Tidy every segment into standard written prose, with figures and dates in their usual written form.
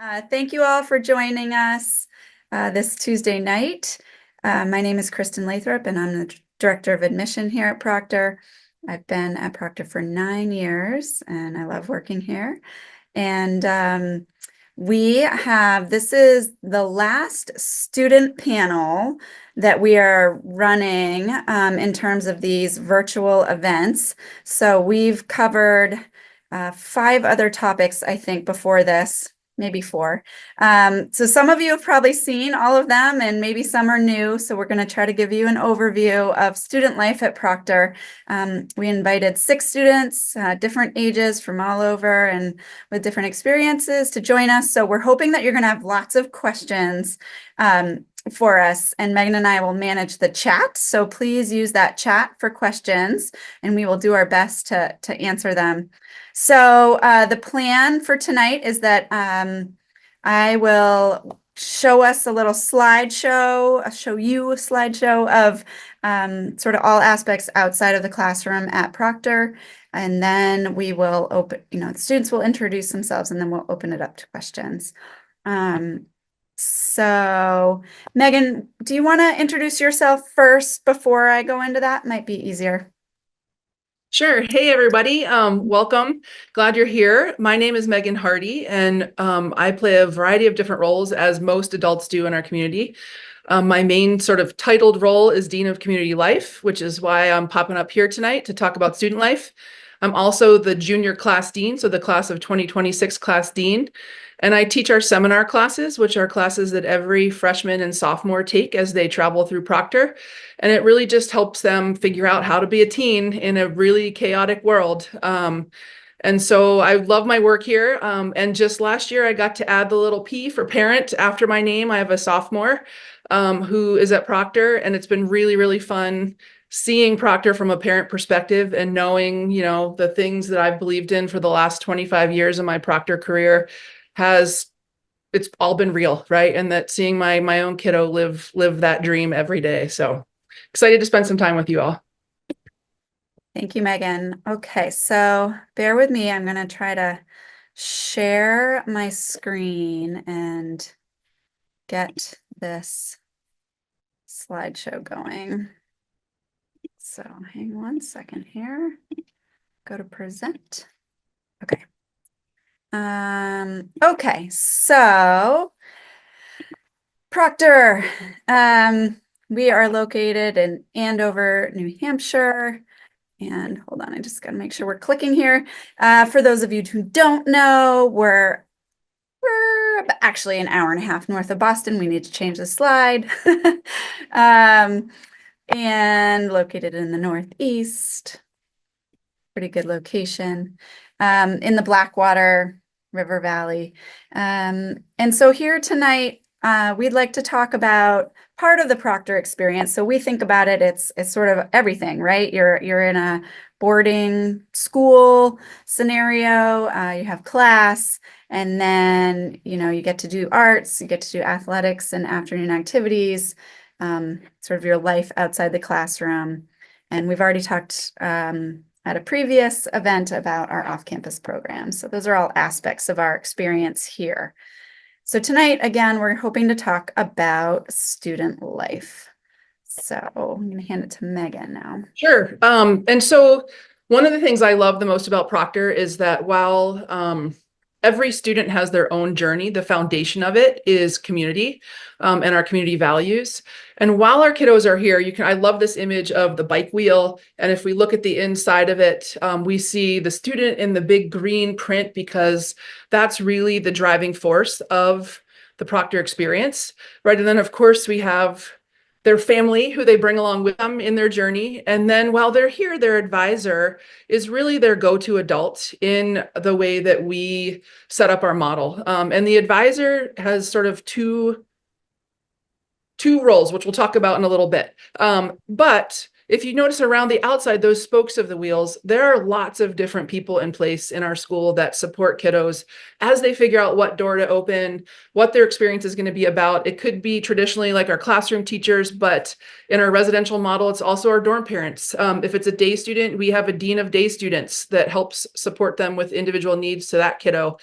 Thank you all for joining us this Tuesday night. My name is Kristen Lathrop, and I'm the Director of Admission here at Proctor. I've been at Proctor for 9 years, and I love working here. And this is the last student panel that we are running in terms of these virtual events. So we've covered 5 other topics, I think, before this. Maybe 4. So some of you have probably seen all of them, and maybe some are new. So we're going to try to give you an overview of student life at Proctor. We invited 6 students, different ages from all over and with different experiences to join us. So we're hoping that you're going to have lots of questions for us, and Megan and I will manage the chat. So please use that chat for questions, and we will do our best to answer them. So the plan for tonight is that I will show us a little slideshow, show you a slideshow of sort of all aspects outside of the classroom at Proctor. And then we will open, the students will introduce themselves, and then we'll open it up to questions. So Megan, do you want to introduce yourself first before I go into that? Might be easier. Sure. Hey, everybody. Welcome. Glad you're here. My name is Megan Hardy, and I play a variety of different roles, as most adults do in our community. My main sort of titled role is Dean of Community Life, which is why I'm popping up here tonight to talk about student life. I'm also the junior class dean, so the class of 2026 class dean. And I teach our seminar classes, which are classes that every freshman and sophomore take as they travel through Proctor. And it really just helps them figure out how to be a teen in a really chaotic world. And so I love my work here. And just last year, I got to add the little P for parent after my name. I have a sophomore who is at Proctor, and it's been really, really fun seeing Proctor from a parent perspective and knowing, the things that I've believed in for the last 25 years of my Proctor career it's all been real, right? And that seeing my own kiddo live that dream every day. So excited to spend some time with you all. Thank you, Megan. Okay, so bear with me. I'm going to try to share my screen and get this slideshow going. So hang one second here. Go to present. Okay. Okay, so Proctor, we are located in Andover, New Hampshire. And hold on, I just got to make sure we're clicking here. For those of you who don't know, we're actually an hour and a half north of Boston. We need to change the slide. And located in the Northeast. Pretty good location. In the Blackwater River Valley. And so here tonight, we'd like to talk about part of the Proctor experience. So we think about it, it's sort of everything, right? You're in a boarding school scenario, you have class, and then you get to do arts, you get to do athletics and afternoon activities, sort of your life outside the classroom. And we've already talked at a previous event about our off-campus programs. So those are all aspects of our experience here. So tonight, again, we're hoping to talk about student life. So I'm going to hand it to Megan now. Sure. And so one of the things I love the most about Proctor is that while every student has their own journey, the foundation of it is community and our community values. And while our kiddos are here, I love this image of the bike wheel. And if we look at the inside of it, we see the student in the big green print, because that's really the driving force of the Proctor experience, right? And then of course we have their family who they bring along with them in their journey. And then while they're here, their advisor is really their go-to adult in the way that we set up our model. And the advisor has sort of two roles, which we'll talk about in a little bit. But if you notice around the outside, those spokes of the wheels, there are lots of different people in place in our school that support kiddos as they figure out what door to open, what their experience is going to be about. It could be traditionally like our classroom teachers, but in our residential model, it's also our dorm parents. If it's a day student, we have a dean of day students that helps support them with individual needs to that kiddo.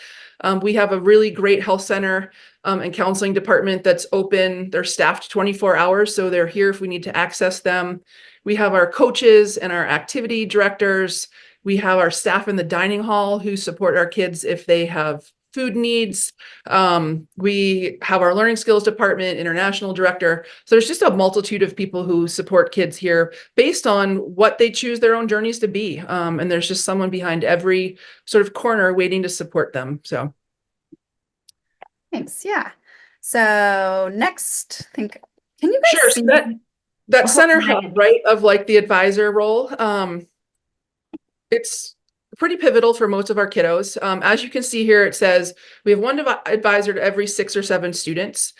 We have a really great health center and counseling department that's open. They're staffed 24 hours, so they're here if we need to access them. We have our coaches and our activity directors. We have our staff in the dining hall who support our kids if they have food needs. We have our learning skills department, international director. So there's just a multitude of people who support kids here based on what they choose their own journeys to be. And there's just someone behind every sort of corner waiting to support them. So Thanks. Yeah. So next, can you guys sure. see? So that Oh, center my. hub, right, of like the advisor role, it's pretty pivotal for most of our kiddos. As you can see here, it says we have one advisor to every 6 or 7 students.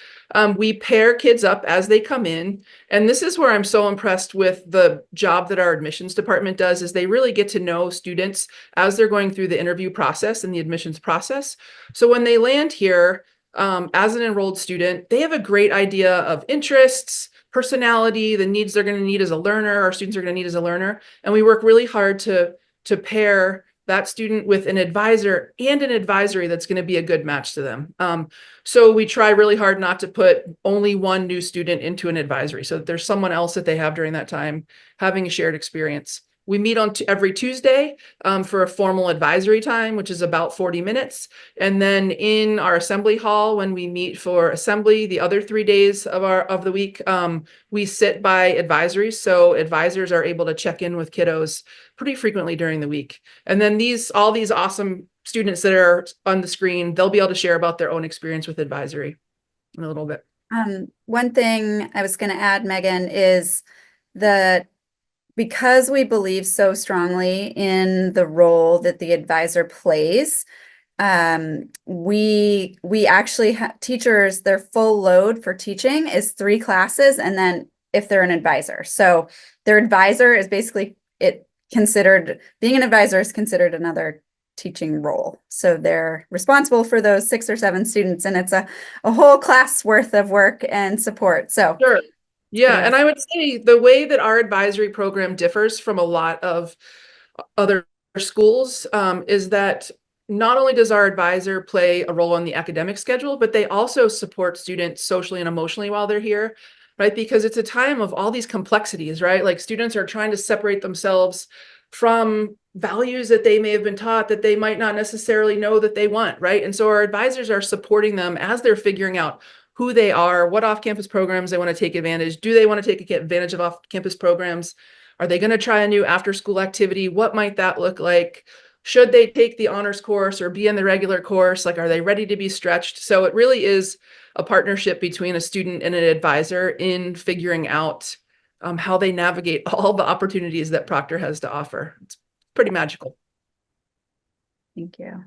We pair kids up as they come in. And this is where I'm so impressed with the job that our admissions department does, is they really get to know students as they're going through the interview process and the admissions process. So when they land here, as an enrolled student, they have a great idea of interests, personality, the needs they're going to need as a learner, our students are going to need as a learner. And we work really hard to pair that student with an advisor and an advisory that's going to be a good match to them. So we try really hard not to put only one new student into an advisory, so that there's someone else that they have during that time having a shared experience. We meet on every Tuesday for a formal advisory time, which is about 40 minutes. And then in our assembly hall, when we meet for assembly, the other 3 days of the week, we sit by advisories. So advisors are able to check in with kiddos pretty frequently during the week. And then all these awesome students that are on the screen, they'll be able to share about their own experience with advisory in a little bit. One thing I was going to add, Megan, is that because we believe so strongly in the role that the advisor plays, we actually have teachers, their full load for teaching is 3 classes, and then if they're an advisor. So their advisor is basically being an advisor is considered another teaching role. So they're responsible for those 6 or 7 students, and it's a whole class worth of work and support. So Sure. Yeah, it and is. I would say the way that our advisory program differs from a lot of other schools is that not only does our advisor play a role on the academic schedule, but they also support students socially and emotionally while they're here, right? Because it's a time of all these complexities, right? Like students are trying to separate themselves from values that they may have been taught that they might not necessarily know that they want, right? And so our advisors are supporting them as they're figuring out who they are, what off-campus programs they want to take advantage. Do they want to take advantage of off-campus programs? Are they going to try a new after-school activity? What might that look like? Should they take the honors course or be in the regular course? Like, are they ready to be stretched? So it really is a partnership between a student and an advisor in figuring out how they navigate all the opportunities that Proctor has to offer. It's pretty magical. Thank you.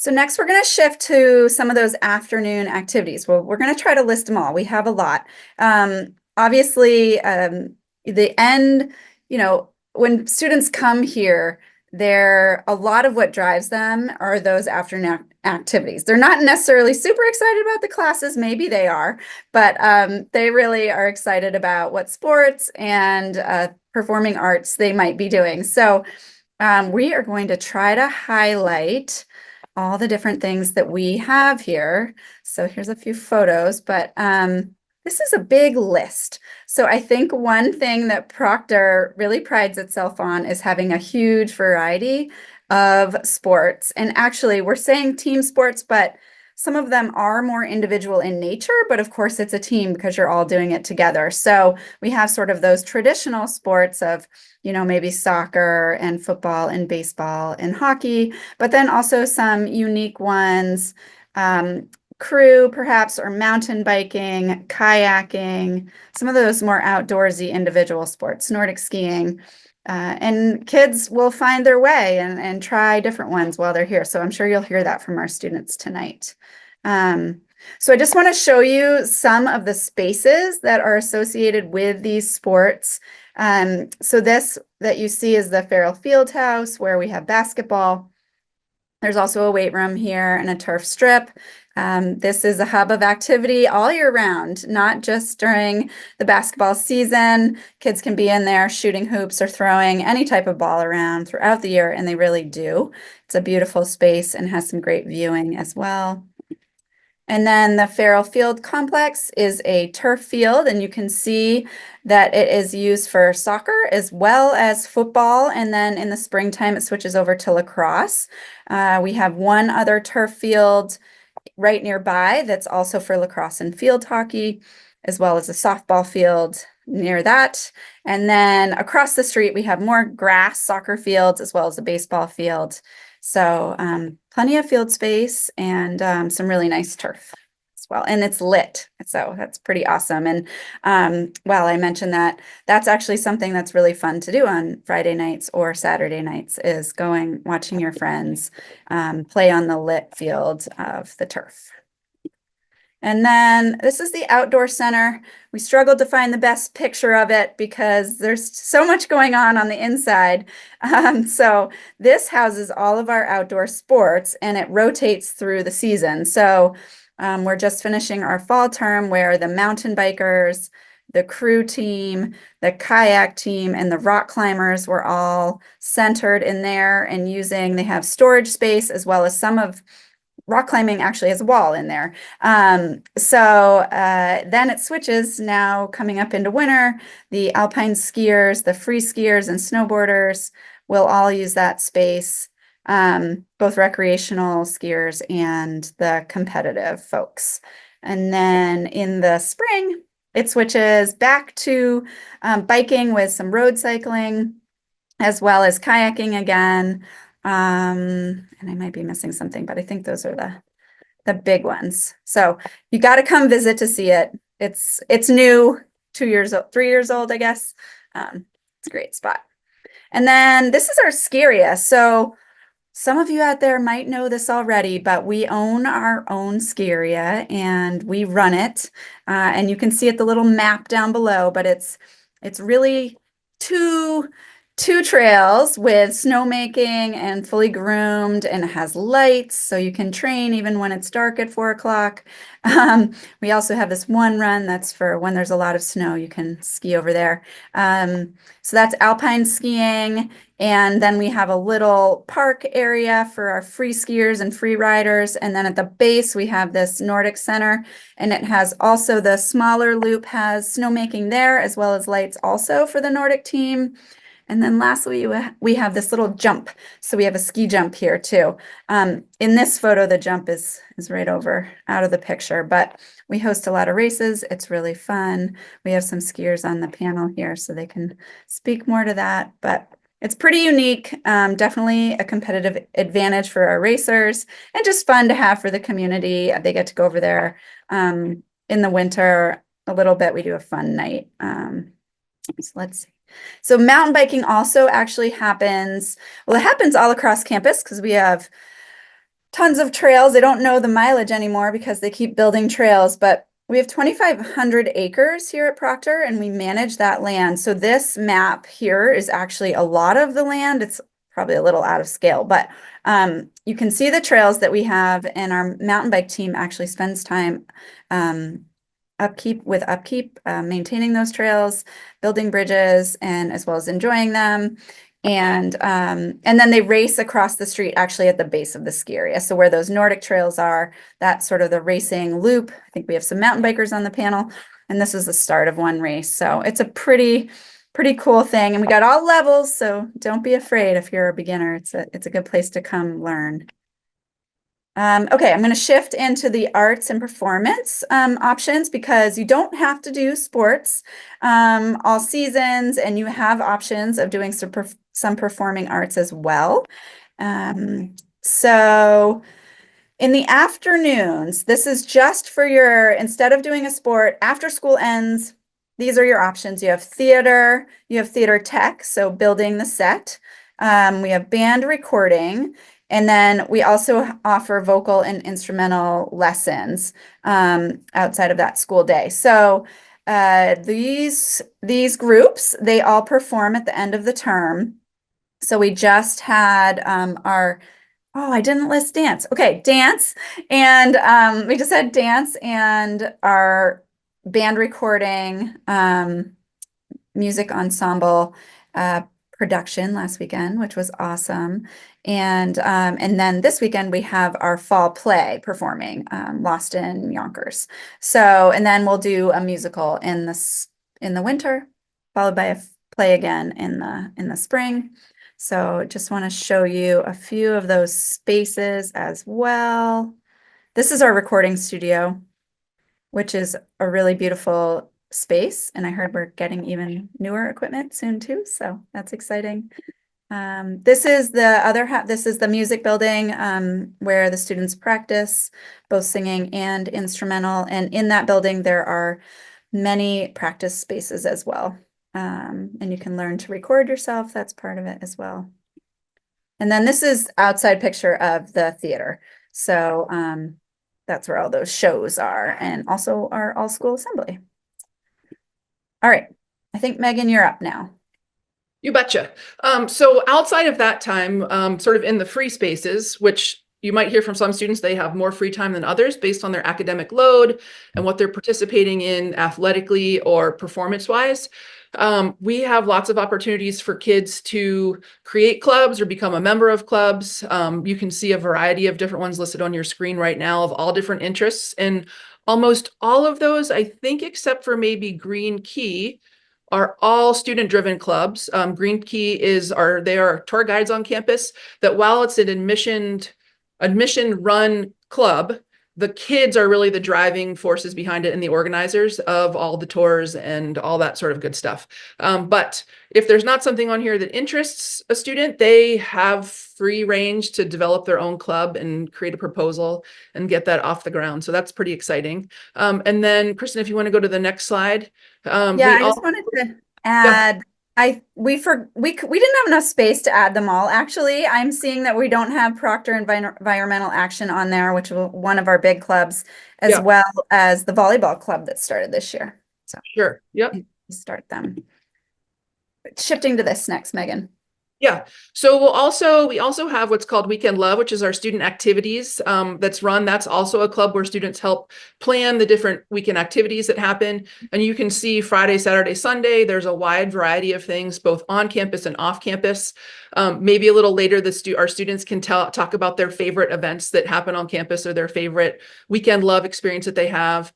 So next we're going to shift to some of those afternoon activities. Well, we're going to try to list them all. We have a lot. Obviously, the end, when students come here, a lot of what drives them are those afternoon activities. They're not necessarily super excited about the classes. Maybe they are, but they really are excited about what sports and performing arts they might be doing. So we are going to try to highlight all the different things that we have here. So here's a few photos, but this is a big list. So I think one thing that Proctor really prides itself on is having a huge variety of sports. And actually, we're saying team sports, but some of them are more individual in nature, but of course it's a team because you're all doing it together. So we have sort of those traditional sports of, maybe soccer and football and baseball and hockey, but then also some unique ones, crew perhaps, or mountain biking, kayaking, some of those more outdoorsy individual sports, Nordic skiing. And kids will find their way and try different ones while they're here. So I'm sure you'll hear that from our students tonight. So I just want to show you some of the spaces that are associated with these sports. So this that you see is the Farrell Field House where we have basketball. There's also a weight room here and a turf strip. This is a hub of activity all year round, not just during the basketball season. Kids can be in there shooting hoops or throwing any type of ball around throughout the year, and they really do. It's a beautiful space and has some great viewing as well. And then the Farrell Field Complex is a turf field, and you can see that it is used for soccer as well as football. And then in the springtime, it switches over to lacrosse. We have one other turf field right nearby that's also for lacrosse and field hockey, as well as a softball field near that. And then across the street, we have more grass soccer fields as well as a baseball field. So plenty of field space and some really nice turf as well. And it's lit. So that's pretty awesome. And well, I mentioned that that's actually something that's really fun to do on Friday nights or Saturday nights is going, watching your friends play on the lit field of the turf. And then this is the outdoor center. We struggled to find the best picture of it because there's so much going on the inside. So this houses all of our outdoor sports and it rotates through the season. So we're just finishing our fall term where the mountain bikers, the crew team, the kayak team, and the rock climbers were all centered in there and they have storage space as well as some of rock climbing actually has a wall in there. Then it switches now coming up into winter. The alpine skiers, the free skiers and snowboarders will all use that space, both recreational skiers and the competitive folks. And then in the spring, it switches back to biking with some road cycling, as well as kayaking again. And I might be missing something, but I think those are the big ones. So you got to come visit to see it. It's new, 2 years old, 3 years old, I guess. It's a great spot. And then this is our ski area. So some of you out there might know this already, but we own our own ski area and we run it. And you can see it the little map down below, but it's really two trails with snowmaking and fully groomed, and it has lights so you can train even when it's dark at 4 o'clock. We also have this one run that's for when there's a lot of snow, you can ski over there. So that's alpine skiing. And then we have a little park area for our free skiers and free riders. And then at the base, we have this Nordic Center, and it has also the smaller loop has snowmaking there, as well as lights also for the Nordic team. And then lastly, we have this little jump. So we have a ski jump here too. In this photo, the jump is right over out of the picture, but we host a lot of races. It's really fun. We have some skiers on the panel here, so they can speak more to that, but it's pretty unique. Definitely a competitive advantage for our racers and just fun to have for the community. They get to go over there in the winter a little bit. We do a fun night. So let's see. So mountain biking also actually happens, well, it happens all across campus because we have tons of trails. I don't know the mileage anymore because they keep building trails, but we have 2,500 acres here at Proctor and we manage that land. So this map here is actually a lot of the land. It's probably a little out of scale, but you can see the trails that we have, and our mountain bike team actually spends time upkeep, maintaining those trails, building bridges, and as well as enjoying them. And then they race across the street actually at the base of the ski area. So where those Nordic trails are, that's sort of the racing loop. I think we have some mountain bikers on the panel, and this is the start of one race. So it's a pretty cool thing. And we got all levels, so don't be afraid if you're a beginner. It's a good place to come learn. Okay, I'm going to shift into the arts and performance options because you don't have to do sports all seasons, and you have options of doing some performing arts as well. So in the afternoons, this is just for instead of doing a sport, after school ends, these are your options. You have theater tech, so building the set. We have band recording. And then we also offer vocal and instrumental lessons outside of that school day. So these groups, they all perform at the end of the term. So we just had our oh, I didn't list dance. Okay, dance. And we just had dance and our band recording, music ensemble uh, production last weekend, which was awesome. And then this weekend we have our fall play performing, Lost in Yonkers. So, and then we'll do a musical in the winter, followed by a play again in the spring. So just want to show you a few of those spaces as well. This is our recording studio, which is a really beautiful space. And I heard we're getting even newer equipment soon too. So that's exciting. This is the other half. This is the music building where the students practice both singing and instrumental. And in that building, there are many practice spaces as well. And you can learn to record yourself. That's part of it as well. And then this is outside picture of the theater. So that's where all those shows are, and also our all-school assembly. All right. I think Megan, you're up now. You betcha. So outside of that time, sort of in the free spaces, which you might hear from some students, they have more free time than others based on their academic load and what they're participating in athletically or performance-wise. We have lots of opportunities for kids to create clubs or become a member of clubs. You can see a variety of different ones listed on your screen right now of all different interests. And almost all of those, I think, except for maybe Green Key, are all student-driven clubs. Green Key they are tour guides on campus that while it's an admission-run club, the kids are really the driving forces behind it and the organizers of all the tours and all that sort of good stuff. But if there's not something on here that interests a student, they have free range to develop their own club and create a proposal and get that off the ground. So that's pretty exciting. And then, Kristen, if you want to go to the next slide. Yeah, I just wanted to Yeah, add, we didn't have enough space to add them all. Actually, I'm seeing that we don't have Proctor Environmental Action on there, which was one of our big clubs, as yeah, well as the volleyball club that started this year. So sure. Yep. start them. Shifting to this next, Megan. Yeah. So we also have what's called Weekend Love, which is our student activities that's run. That's also a club where students help plan the different weekend activities that happen. And you can see Friday, Saturday, Sunday, there's a wide variety of things, both on campus and off campus. Maybe a little later, our students can talk about their favorite events that happen on campus or their favorite Weekend Love experience that they have.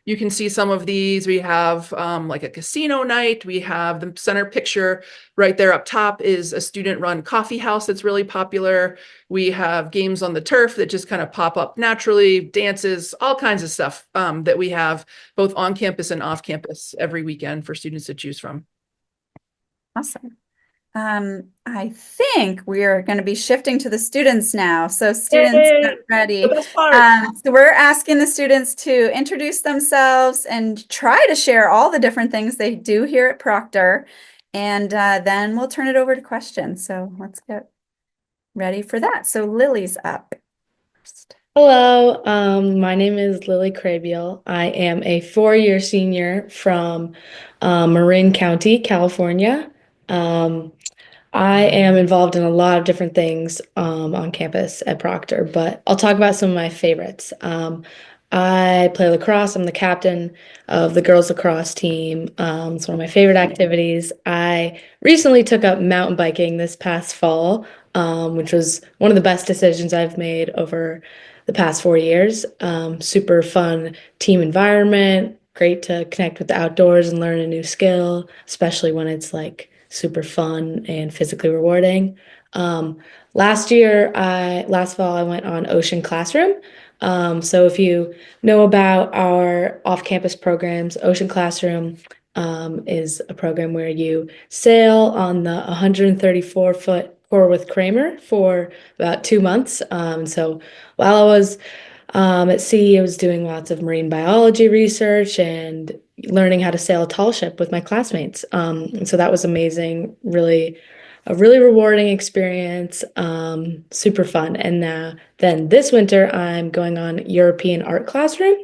You can see some of these. We have like a casino night. We have the center picture right there up top is a student-run coffee house that's really popular. We have games on the turf that just kind of pop up naturally, dances, all kinds of stuff that we have both on campus and off campus every weekend for students to choose from. Awesome. I think we are going to be shifting to the students now. So students, Yay! get ready. The best part. So we're asking the students to introduce themselves and try to share all the different things they do here at Proctor. And then we'll turn it over to questions. So let's get ready for that. So Lily's up first. Hello, my name is Lily Crabiel. I am a four-year senior from Marin County, California. Um, I am involved in a lot of different things on campus at Proctor, but I'll talk about some of my favorites. I play lacrosse. I'm the captain of the girls lacrosse team. It's one of my favorite activities. I recently took up mountain biking this past fall, which was one of the best decisions I've made over the past 4 years. Super fun team environment, great to connect with the outdoors and learn a new skill, especially when it's like super fun and physically rewarding. Um, last fall, I went on Ocean Classroom. So if you know about our off-campus programs, Ocean Classroom is a program where you sail on the 134-foot Corwith Kramer for about 2 months. So while I was at sea, I was doing lots of marine biology research and learning how to sail a tall ship with my classmates. And so that was amazing, a really rewarding experience, super fun. And then this winter, I'm going on European art classroom.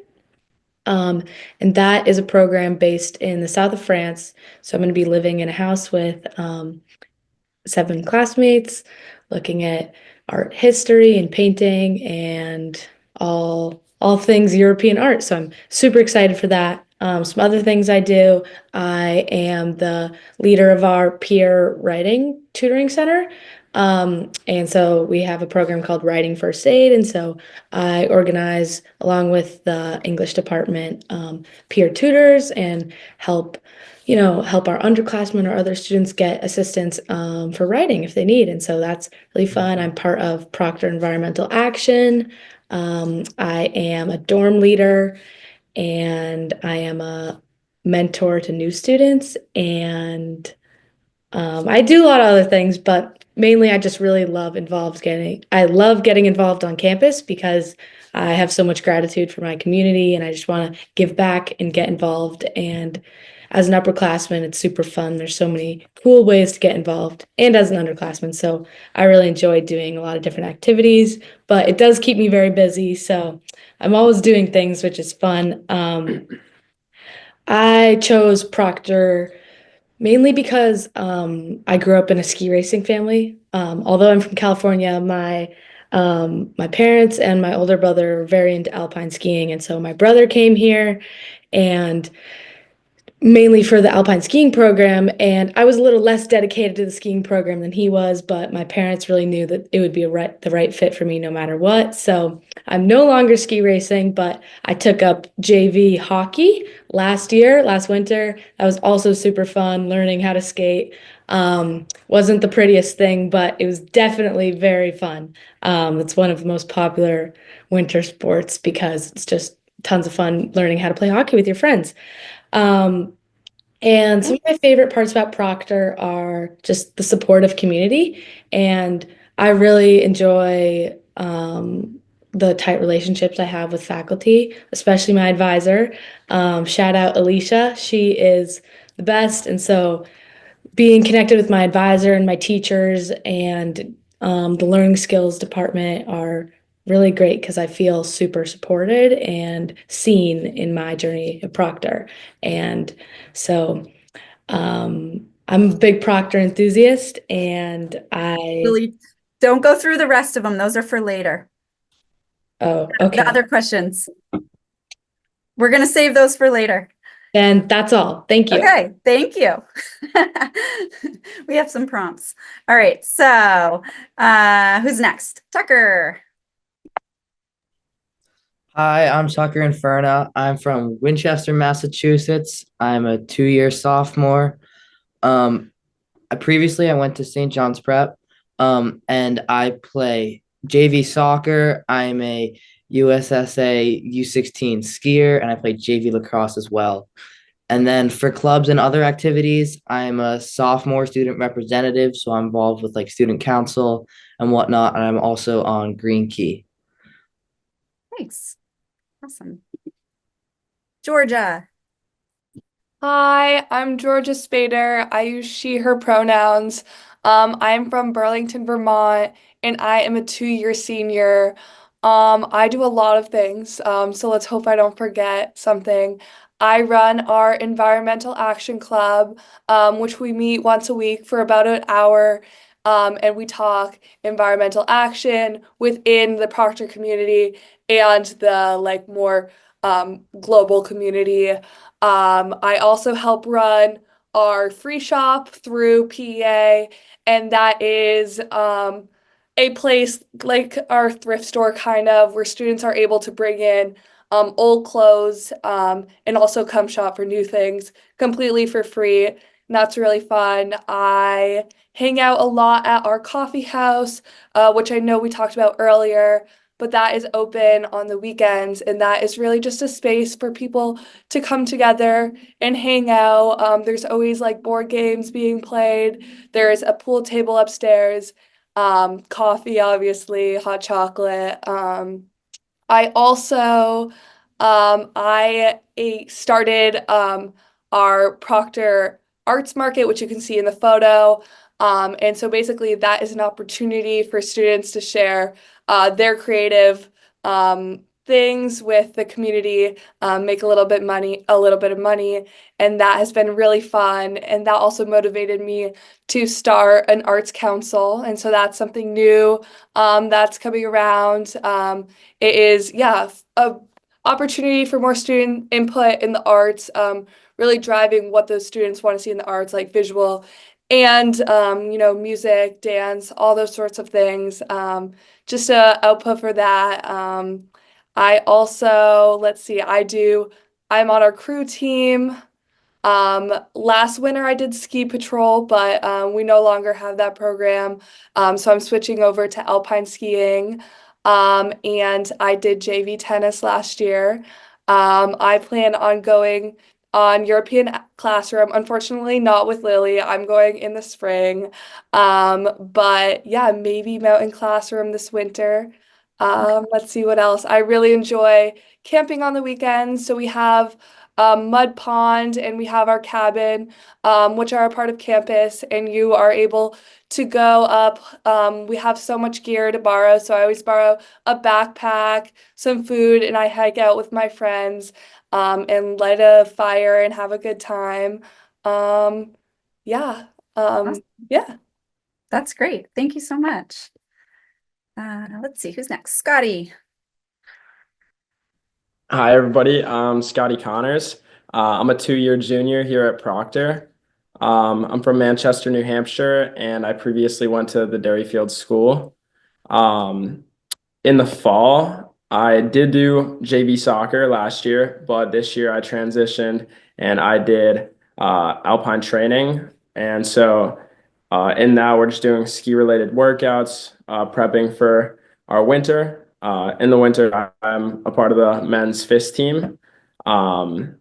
And that is a program based in the south of France. So I'm going to be living in a house with 7 classmates, looking at art history and painting and all things European art. So I'm super excited for that. Some other things I do, I am the leader of our peer writing tutoring center. And so we have a program called Writing First Aid. And so I organize, along with the English department, peer tutors and help our underclassmen or other students get assistance for writing if they need. And so that's really fun. I'm part of Proctor Environmental Action. I am a dorm leader and I am a mentor to new students. And I do a lot of other things, but mainly I just really I love getting involved on campus because I have so much gratitude for my community and I just want to give back and get involved. And as an upperclassman, it's super fun. There's so many cool ways to get involved, and as an underclassman. So I really enjoy doing a lot of different activities, but it does keep me very busy. So I'm always doing things, which is fun. I chose Proctor mainly because I grew up in a ski racing family. Although I'm from California, my parents and my older brother are very into alpine skiing, and so my brother came here and mainly for the alpine skiing program, and I was a little less dedicated to the skiing program than he was, but my parents really knew that it would be the right fit for me no matter what. So I'm no longer ski racing, but I took up JV hockey last winter. That was also super fun, learning how to skate. Wasn't the prettiest thing, but it was definitely very fun. It's one of the most popular winter sports because it's just tons of fun learning how to play hockey with your friends. Um, and some of my favorite parts about Proctor are just the supportive community. And I really enjoy the tight relationships I have with faculty, especially my advisor. Shout out Alicia. She is the best. And so being connected with my advisor and my teachers and the learning skills department are really great because I feel super supported and seen in my journey at Proctor. And so I'm a big Proctor enthusiast, and Really, don't go through the rest of them. Those are for later. oh, The okay. other questions. We're going to save those for later. And that's all. Thank you. Okay, thank you. We have some prompts. All right, so who's next? Tucker. Hi, I'm Tucker Inferna. I'm from Winchester, Massachusetts. I'm a 2-year sophomore. Um, I went to St. John's Prep, and I play JV soccer. I'm a USSA U16 skier, and I play JV lacrosse as well. And then for clubs and other activities, I'm a sophomore student representative, so I'm involved with like student council and whatnot, and I'm also on Green Key. Thanks. Awesome. Georgia. Hi, I'm Georgia Spader. I use she, her pronouns. I'm from Burlington, Vermont, and I am a 2-year senior. I do a lot of things, so let's hope I don't forget something. I run our Environmental Action Club, which we meet once a week for about an hour, and we talk environmental action within the Proctor community and the more global community. I also help run our free shop through PEA, and that is a place like our thrift store, kind of, where students are able to bring in old clothes and also come shop for new things completely for free. And that's really fun. I hang out a lot at our coffee house, which I know we talked about earlier, but that is open on the weekends, and that is really just a space for people to come together and hang out. There's always board games being played. There's a pool table upstairs, coffee, obviously, hot chocolate. I also I started our Proctor Arts Market, which you can see in the photo. And so basically that is an opportunity for students to share their creative things with the community, make a little bit of money, and that has been really fun. And that also motivated me to start an arts council, and so that's something new that's coming around. It is, yeah, a opportunity for more student input in the arts, really driving what those students want to see in the arts, like visual and music, dance, all those sorts of things. Just a output for that. I also, let's see, I'm on our crew team. Last winter I did ski patrol, but we no longer have that program. So I'm switching over to alpine skiing. And I did JV tennis last year. I plan on going on European classroom. Unfortunately, not with Lily. I'm going in the spring. But yeah, maybe mountain classroom this winter. Let's see what else. I really enjoy camping on the weekends. So we have mud pond and we have our cabin, which are a part of campus, and you are able to go up. We have so much gear to borrow, so I always borrow a backpack, some food, and I hike out with my friends, and light a fire and have a good time. Um, yeah, Awesome. yeah. That's great. Thank you so much. Let's see, who's next? Scotty. Hi, everybody. I'm Scotty Connors. I'm a 2-year junior here at Proctor. I'm from Manchester, New Hampshire, and I previously went to the Derryfield School. Um, in the fall, I did do JV soccer last year, but this year I transitioned and I did alpine training. And so in that, we're just doing ski-related workouts, prepping for our winter. In the winter, I'm a part of the men's fist team. Um,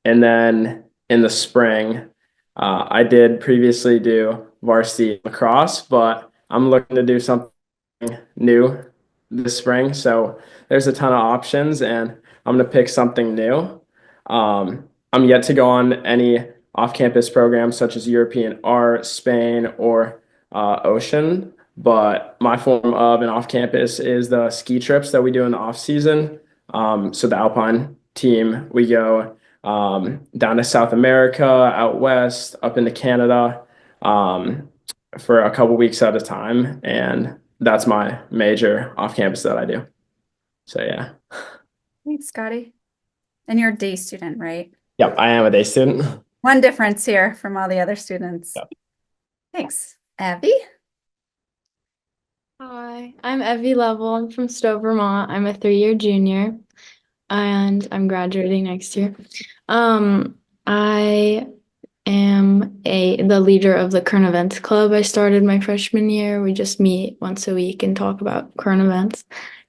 and then in the spring, I did previously do varsity lacrosse, but I'm looking to do something new this spring. So there's a ton of options, and I'm going to pick something new. I'm yet to go on any off-campus programs such as European art, Spain, or ocean. But my form of an off-campus is the ski trips that we do in the off-season. So the Alpine team, we go down to South America, out west, up into Canada, for a couple weeks at a time. And that's my major off campus that I do. So yeah. Thanks, Scotty. And you're a day student, right? Yep, I am a day student. One difference here from all the other students. Yep. Thanks. Abby? Hi, I'm Evie Lovell. I'm from Stowe, Vermont. I'm a 3-year junior and I'm graduating next year. I am the leader of the current events club. I started my freshman year. We just meet once a week and talk about current events.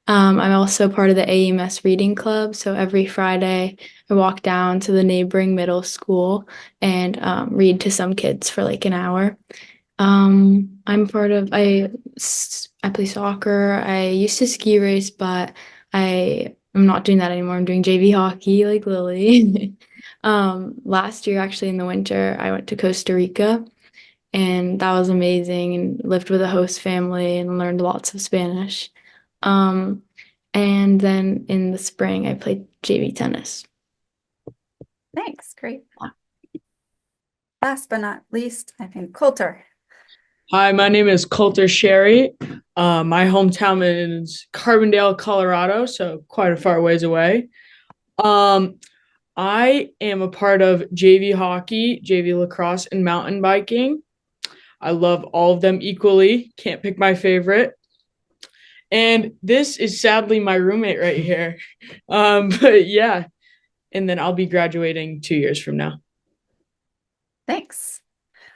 I'm also part of the AEMS reading club. So every Friday I walk down to the neighboring middle school and read to some kids for like an hour. I play soccer. I used to ski race, but I'm not doing that anymore. I'm doing JV hockey like Lily. Last year, actually in the winter, I went to Costa Rica and that was amazing and lived with a host family and learned lots of Spanish. And then in the spring, I played JV tennis. Thanks. Great. Last but not least, I think Coulter. Hi, my name is Coulter Sherry. My hometown is Carbondale, Colorado, so quite a far ways away. I am a part of JV hockey, JV lacrosse, and mountain biking. I love all of them equally. Can't pick my favorite. And this is sadly my roommate right here. But yeah, and then I'll be graduating 2 years from now. Thanks.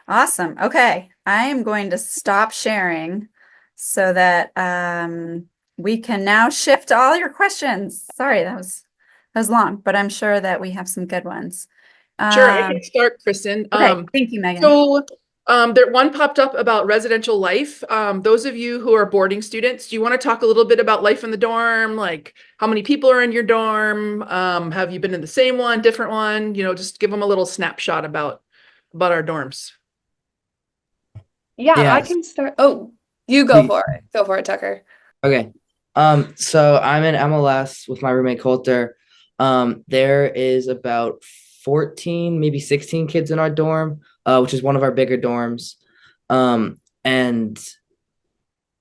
Awesome. Okay. I am going to stop sharing so that we can now shift all your questions. Sorry, that was long, but I'm sure that we have some good ones. Sure, I can start, Kristen. Okay, thank you, Megan. So there one popped up about residential life. Those of you who are boarding students, do you want to talk a little bit about life in the dorm? Like how many people are in your dorm? Have you been in the same one, different one? Just give them a little snapshot about our dorms. Yeah, I Yes. can start. Oh, you go for it. Go for it, Tucker. Okay. So I'm in MLS with my roommate Coulter. There is about 14, maybe 16 kids in our dorm, which is one of our bigger dorms. And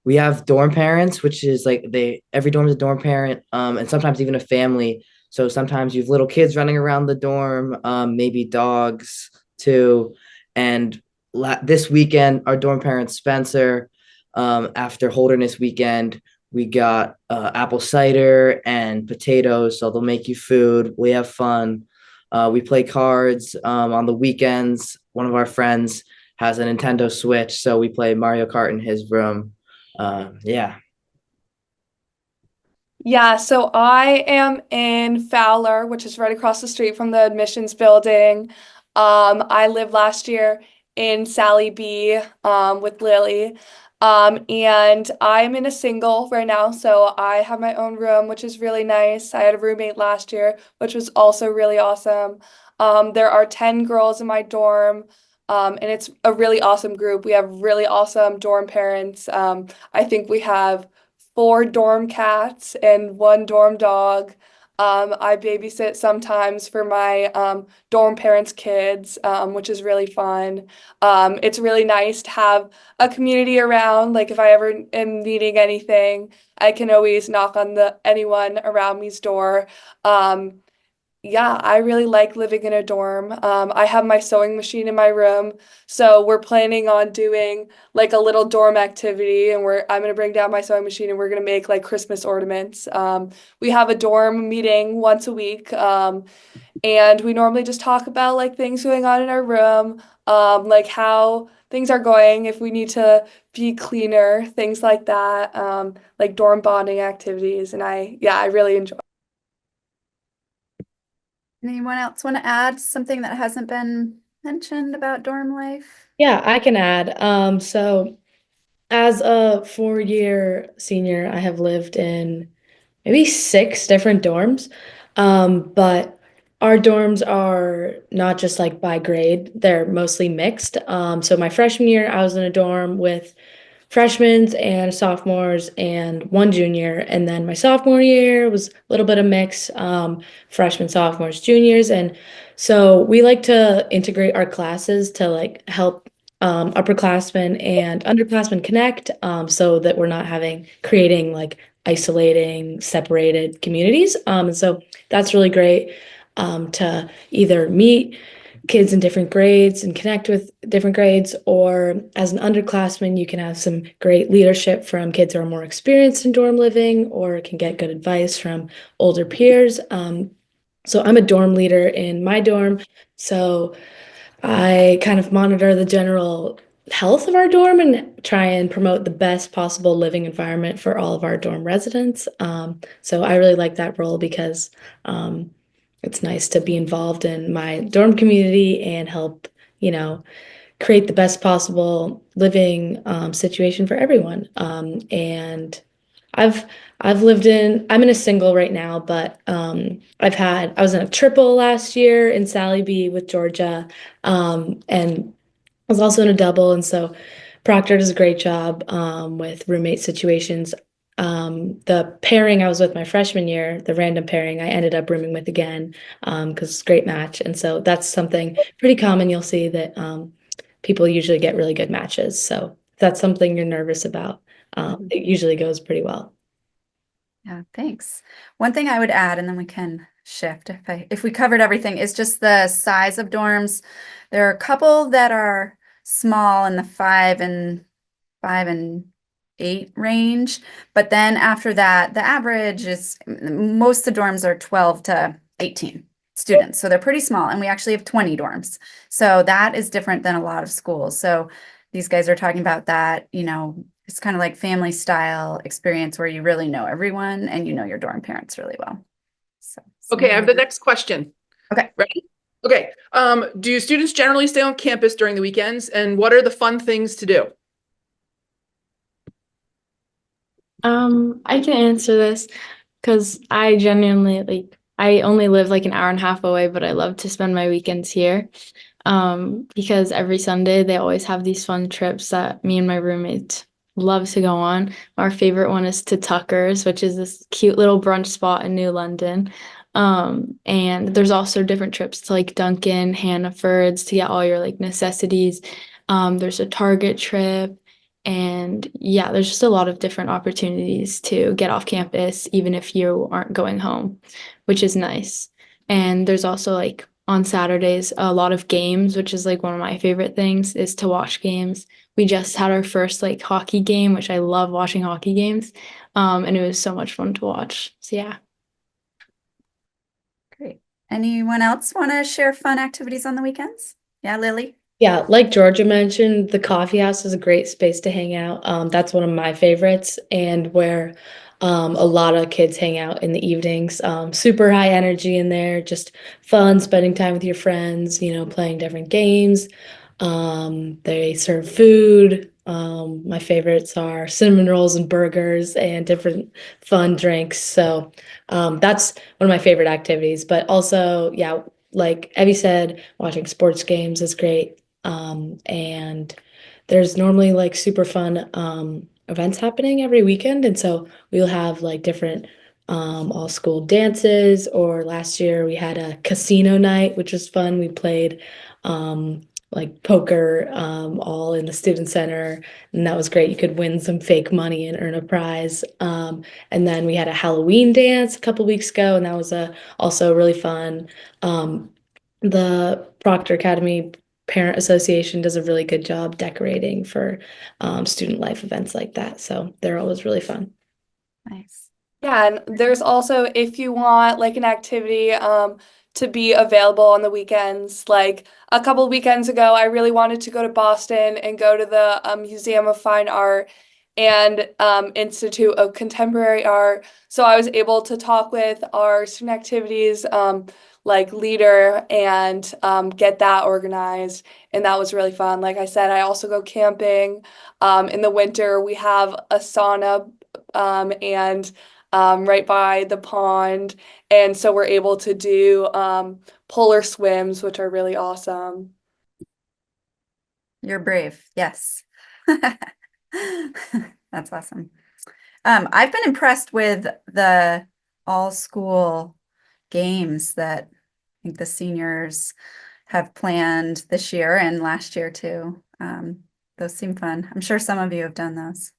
we have dorm parents, which is like every dorm is a dorm parent, and sometimes even a family. So sometimes you have little kids running around the dorm, maybe dogs too. And this weekend, our dorm parent Spencer, after Holderness weekend, we got apple cider and potatoes. So they'll make you food. We have fun. We play cards on the weekends. One of our friends has a Nintendo Switch, so we play Mario Kart in his room. Yeah. Yeah, so I am in Fowler, which is right across the street from the admissions building. I lived last year in Sally B, with Lily. And I'm in a single right now, so I have my own room, which is really nice. I had a roommate last year, which was also really awesome. There are 10 girls in my dorm, and it's a really awesome group. We have really awesome dorm parents. I think we have 4 dorm cats and 1 dorm dog. I babysit sometimes for my dorm parents' kids, which is really fun. It's really nice to have a community around. Like if I ever am needing anything, I can always knock on the anyone around me's door. Um, yeah, I really like living in a dorm. I have my sewing machine in my room, so we're planning on doing like a little dorm activity, and I'm gonna bring down my sewing machine and we're gonna make like Christmas ornaments. We have a dorm meeting once a week, and we normally just talk about like things going on in our room, like how things are going, if we need to be cleaner, things like that, like dorm bonding activities, and I really enjoy. Anyone else want to add something that hasn't been mentioned about dorm life? Yeah, I can add. So as a 4-year senior, I have lived in maybe 6 different dorms. But our dorms are not just like by grade, they're mostly mixed. So my freshman year, I was in a dorm with freshmen and sophomores and 1 junior. And then my sophomore year was a little bit of mix, freshmen, sophomores, juniors. And so we like to integrate our classes to like help upperclassmen and underclassmen connect, so that we're not creating like isolating, separated communities. And so that's really great, to either meet kids in different grades and connect with different grades, or as an underclassman, you can have some great leadership from kids who are more experienced in dorm living or can get good advice from older peers. So I'm a dorm leader in my dorm. So I kind of monitor the general health of our dorm and try and promote the best possible living environment for all of our dorm residents. So I really like that role because it's nice to be involved in my dorm community and help, create the best possible living situation for everyone. And I've I'm in a single right now, but I was in a triple last year in Sally B with Georgia, and I was also in a double, and so Proctor does a great job with roommate situations. The pairing I was with my freshman year, the random pairing, I ended up rooming with again, because it's a great match, and so that's something pretty common. You'll see that people usually get really good matches. So if that's something you're nervous about, it usually goes pretty well. Yeah, thanks. One thing I would add, and then we can shift if we covered everything, is just the size of dorms. There are a couple that are small in the 5 and 8 range, but then after that, the average is most of the dorms are 12 to 18 students, so they're pretty small, and we actually have 20 dorms. So that is different than a lot of schools. So these guys are talking about that, it's kind of like family style experience where you really know everyone and you know your dorm parents really well. So, Okay, I have the next question. Okay. Ready? Okay. Do students generally stay on campus during the weekends, and what are the fun things to do? I can answer this because I genuinely I only live like an hour and a half away, but I love to spend my weekends here. Because every Sunday they always have these fun trips that me and my roommates love to go on. Our favorite one is to Tucker's, which is this cute little brunch spot in New London. And there's also different trips to like Dunkin', Hannaford's to get all your like necessities. There's a Target trip. And yeah, there's just a lot of different opportunities to get off campus, even if you aren't going home, which is nice. And there's also like on Saturdays, a lot of games, which is like one of my favorite things is to watch games. We just had our first like hockey game, which I love watching hockey games. And it was so much fun to watch. So yeah. Great. Anyone else want to share fun activities on the weekends? Yeah, Lily? Yeah, like Georgia mentioned, the coffee house is a great space to hang out. That's one of my favorites, and where a lot of kids hang out in the evenings. Super high energy in there, just fun, spending time with your friends, playing different games. They serve food. My favorites are cinnamon rolls and burgers and different fun drinks. So that's one of my favorite activities. But also, yeah, like Evie said, watching sports games is great. And there's normally like super fun events happening every weekend. And so we'll have like different all school dances, or last year we had a casino night, which was fun. We played um, like poker all in the student center, and that was great. You could win some fake money and earn a prize. And then we had a Halloween dance a couple weeks ago, and that was also really fun. Um, the Proctor Academy Parent Association does a really good job decorating for student life events like that. So they're always really fun. Nice. Yeah, and there's also if you want like an activity to be available on the weekends. Like a couple weekends ago, I really wanted to go to Boston and go to the Museum of Fine Art and Institute of Contemporary Art. So I was able to talk with our student activities like leader and get that organized, and that was really fun. Like I said, I also go camping. In the winter, we have a sauna and right by the pond. And so we're able to do polar swims, which are really awesome. You're brave. Yes. That's awesome. I've been impressed with the all school games that I think the seniors have planned this year and last year too. Those seem fun. I'm sure some of you have done those.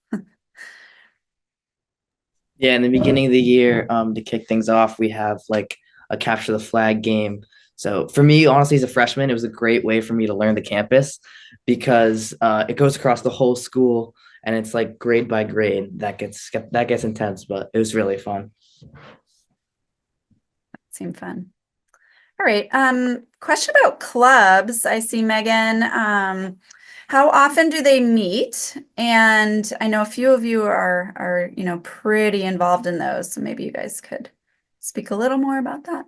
Yeah, in the beginning of the year, to kick things off, we have like a capture the flag game. So for me, honestly, as a freshman, it was a great way for me to learn the campus because it goes across the whole school and it's like grade by grade. That gets intense, but it was really fun. Seem fun. All right. Question about clubs. I see Megan. How often do they meet? And I know a few of you are pretty involved in those, so maybe you guys could speak a little more about that.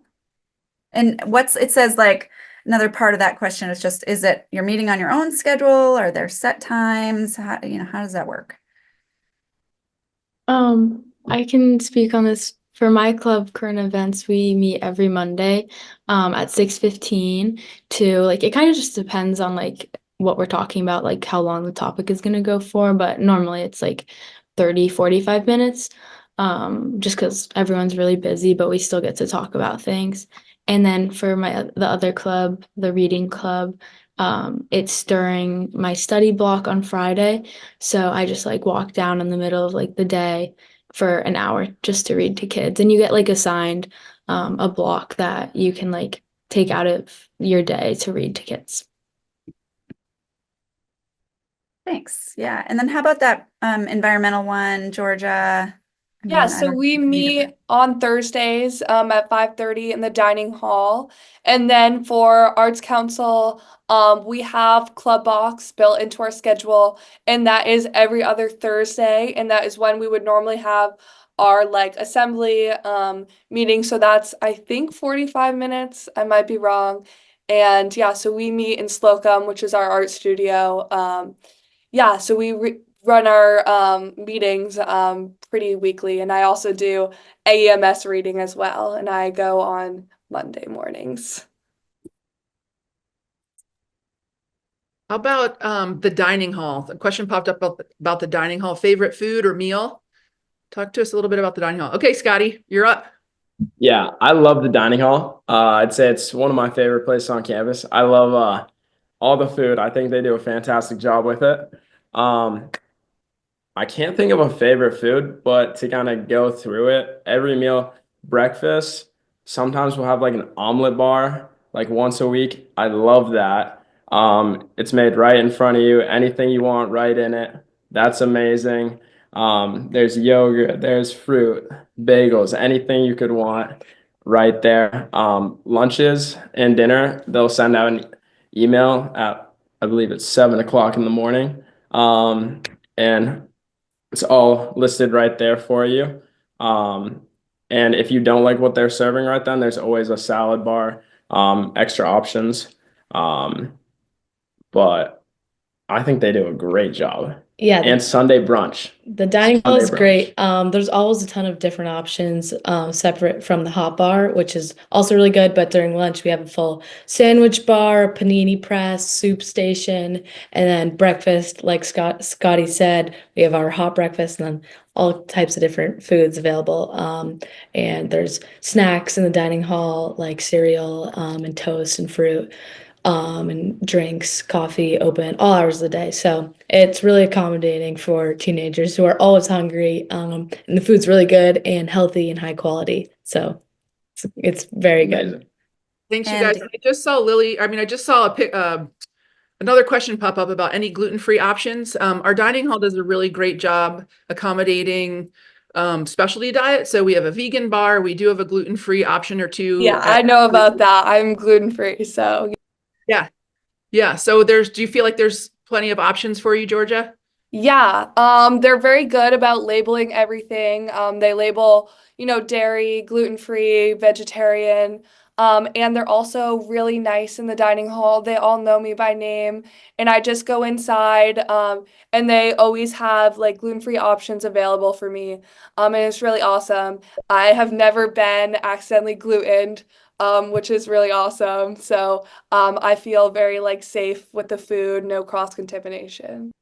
And it says like another part of that question is just, is it you're meeting on your own schedule? Are there set times? How does that work? I can speak on this. For my club current events, we meet every Monday at 6:15 to like it kind of just depends on like what we're talking about, like how long the topic is gonna go for, but normally it's like 30, 45 minutes. Just because everyone's really busy, but we still get to talk about things. And then for the other club, the reading club, it's during my study block on Friday. So I just like walk down in the middle of like the day for an hour just to read to kids. And you get like assigned a block that you can like take out of your day to read to kids. Thanks. Yeah. And then how about that environmental one, Georgia? I Yeah, mean, I so don't we need it. meet on Thursdays at 5:30 in the dining hall. And then for Arts Council, we have Club Box built into our schedule, and that is every other Thursday, and that is when we would normally have our like assembly meeting. So that's I think 45 minutes. I might be wrong. And yeah, so we meet in Slocum, which is our art studio. Yeah, so we run our meetings pretty weekly, and I also do AEMS reading as well, and I go on Monday mornings. How about the dining hall? The question popped up about the dining hall. Favorite food or meal? Talk to us a little bit about the dining hall. Okay, Scotty, you're up. Yeah, I love the dining hall. I'd say it's one of my favorite places on campus. I love all the food. I think they do a fantastic job with it. Um, I can't think of a favorite food, but to kind of go through it, every meal, breakfast, sometimes we'll have like an omelet bar like once a week. I love that. It's made right in front of you, anything you want right in it. That's amazing. There's yogurt, there's fruit, bagels, anything you could want right there. Lunches and dinner, they'll send out an email at, I believe it's 7 o'clock in the morning. And it's all listed right there for you. Um, and if you don't like what they're serving right then, there's always a salad bar, extra options. Um, but I think they do a great job. Yeah, And Sunday brunch. the dining hall Sunday is brunch. great. There's always a ton of different options, separate from the hot bar, which is also really good. But during lunch, we have a full sandwich bar, panini press, soup station, and then breakfast. Like Scotty said, we have our hot breakfast and then all types of different foods available. And there's snacks in the dining hall, like cereal, and toast and fruit, and drinks, coffee, open all hours of the day. So it's really accommodating for teenagers who are always hungry. And the food's really good and healthy and high quality. So it's very good. Amazing. Thanks, you And- guys. I just saw Lily. I just saw another question pop up about any gluten-free options. Our dining hall does a really great job accommodating specialty diet. So we have a vegan bar. We do have a gluten-free option or two. Yeah, I know about that. I'm gluten-free, so Yeah. So do you feel like there's plenty of options for you, Georgia? yeah, they're very good about labeling everything. They label, dairy, gluten-free, vegetarian, and they're also really nice in the dining hall. They all know me by name, and I just go inside, and they always have like gluten-free options available for me. And it's really awesome. I have never been accidentally glutened, which is really awesome. So, I feel very like safe with the food, no cross-contamination.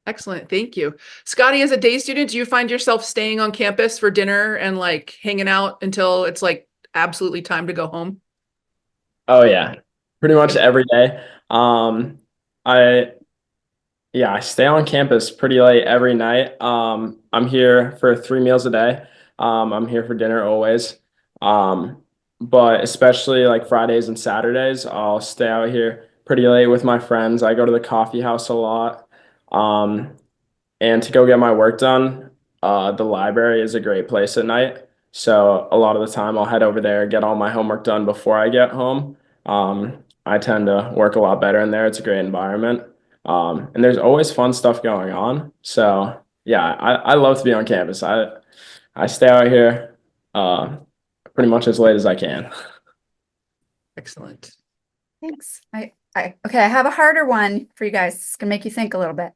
Excellent. Thank you. Scotty, as a day student, do you find yourself staying on campus for dinner and like hanging out until it's like absolutely time to go home? Oh yeah, pretty much every day. I Yeah, I stay on campus pretty late every night. I'm here for 3 meals a day. I'm here for dinner always. But especially like Fridays and Saturdays, I'll stay out here pretty late with my friends. I go to the coffee house a lot. Um, and to go get my work done, the library is a great place at night. So a lot of the time I'll head over there, get all my homework done before I get home. I tend to work a lot better in there. It's a great environment. And there's always fun stuff going on. So yeah, I love to be on campus. I stay out here uh, pretty much as late as I can. Excellent. Thanks. Okay, I have a harder one for you guys. It's gonna make you think a little bit.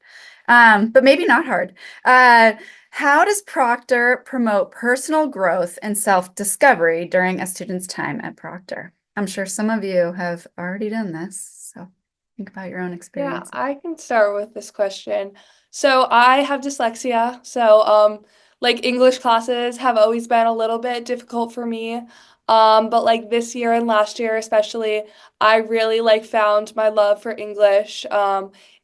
But maybe not hard. How does Proctor promote personal growth and self-discovery during a student's time at Proctor? I'm sure some of you have already done this, so think about your own Yeah, experience. I can start with this question. So I have dyslexia, so like English classes have always been a little bit difficult for me. But like this year and last year especially, I really like found my love for English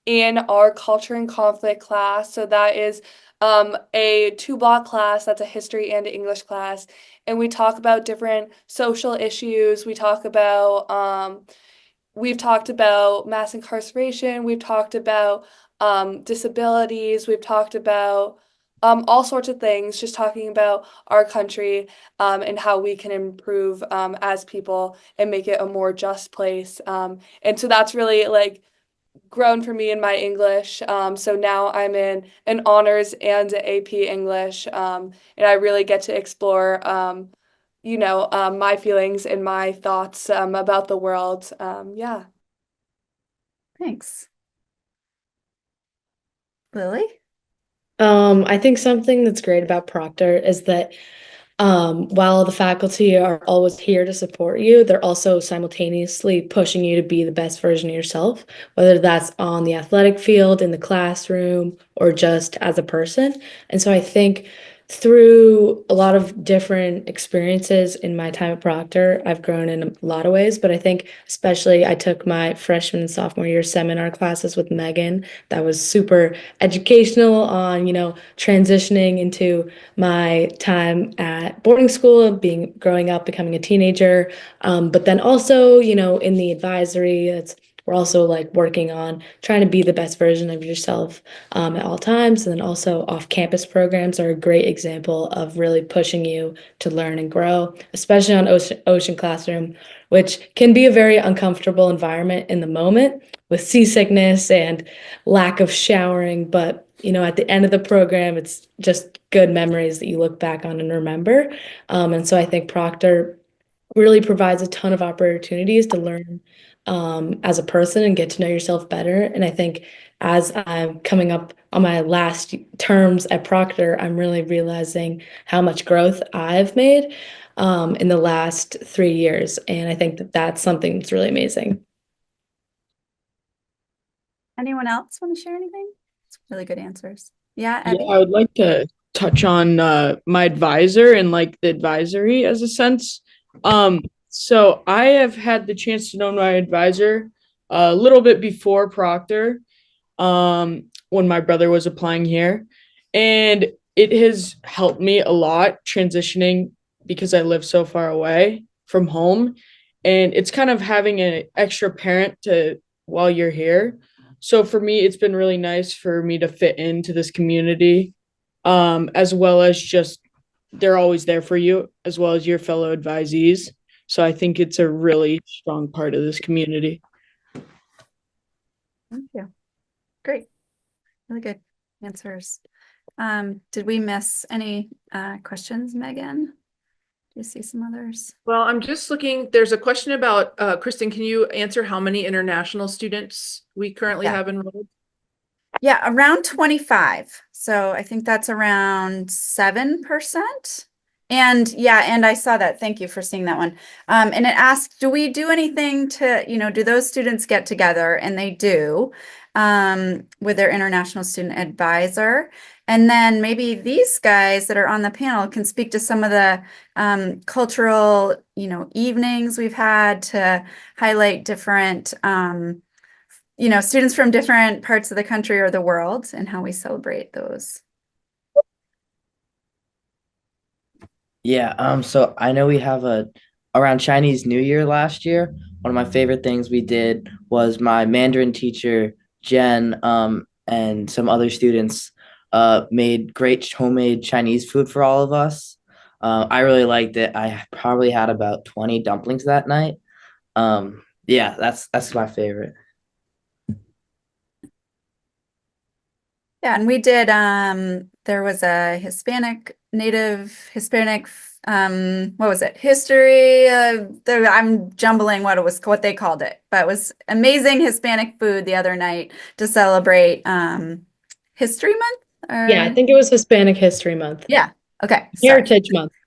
in our culture and conflict class. So that is a two-block class, that's a history and English class. And we talk about different social issues. We've talked about mass incarceration, we've talked about disabilities, we've talked about all sorts of things, just talking about our country and how we can improve as people and make it a more just place. And so that's really like grown for me in my English. So now I'm in an honors and a AP English, and I really get to explore my feelings and my thoughts about the world. Yeah. Thanks. Lily? I think something that's great about Proctor is that While the faculty are always here to support you, they're also simultaneously pushing you to be the best version of yourself, whether that's on the athletic field, in the classroom, or just as a person. And so I think through a lot of different experiences in my time at Proctor, I've grown in a lot of ways, but I think especially I took my freshman and sophomore year seminar classes with Megan. That was super educational on, transitioning into my time at boarding school, growing up, becoming a teenager. But then also, in the advisory, we're also like working on trying to be the best version of yourself at all times. And then also off-campus programs are a great example of really pushing you to learn and grow, especially on Ocean Classroom, which can be a very uncomfortable environment in the moment with seasickness and lack of showering. But, at the end of the program, it's just good memories that you look back on and remember. And so I think Proctor really provides a ton of opportunities to learn as a person and get to know yourself better. And I think as I'm coming up on my last terms at Proctor, I'm really realizing how much growth I've made in the last 3 years. And I think that that's something that's really amazing. Anyone else want to share anything? It's really good answers. Yeah, Yeah, Abby? I would like to touch on my advisor and like the advisory as a sense. So I have had the chance to know my advisor a little bit before Proctor, when my brother was applying here, and it has helped me a lot transitioning because I live so far away from home, and it's kind of having an extra parent to while you're here. So for me, it's been really nice for me to fit into this community, as well as just they're always there for you, as well as your fellow advisees. So I think it's a really strong part of this community. Thank you. Great. Really good answers. Did we miss any questions, Megan? Do you see some others? Well, I'm just looking, there's a question about, Kristen, can you answer how many international students we currently Yeah. have enrolled? Yeah, around 25. So I think that's around 7%. And yeah, and I saw that. Thank you for seeing that one. And it asked, do we do anything to, do those students get together? And they do, with their international student advisor. And then maybe these guys that are on the panel can speak to some of the cultural, evenings we've had to highlight different students from different parts of the country or the world and how we celebrate those. Yeah, so I know we have around Chinese New Year last year. One of my favorite things we did was my Mandarin teacher, Jen, and some other students made great homemade Chinese food for all of us. I really liked it. I probably had about 20 dumplings that night. Yeah, that's my favorite. Yeah, and we did, there was a native Hispanic, what was it? History, I'm jumbling what they called it, but it was amazing Hispanic food the other night to celebrate, History Month? Yeah, I think it was Hispanic History Month. Yeah, okay. Sorry.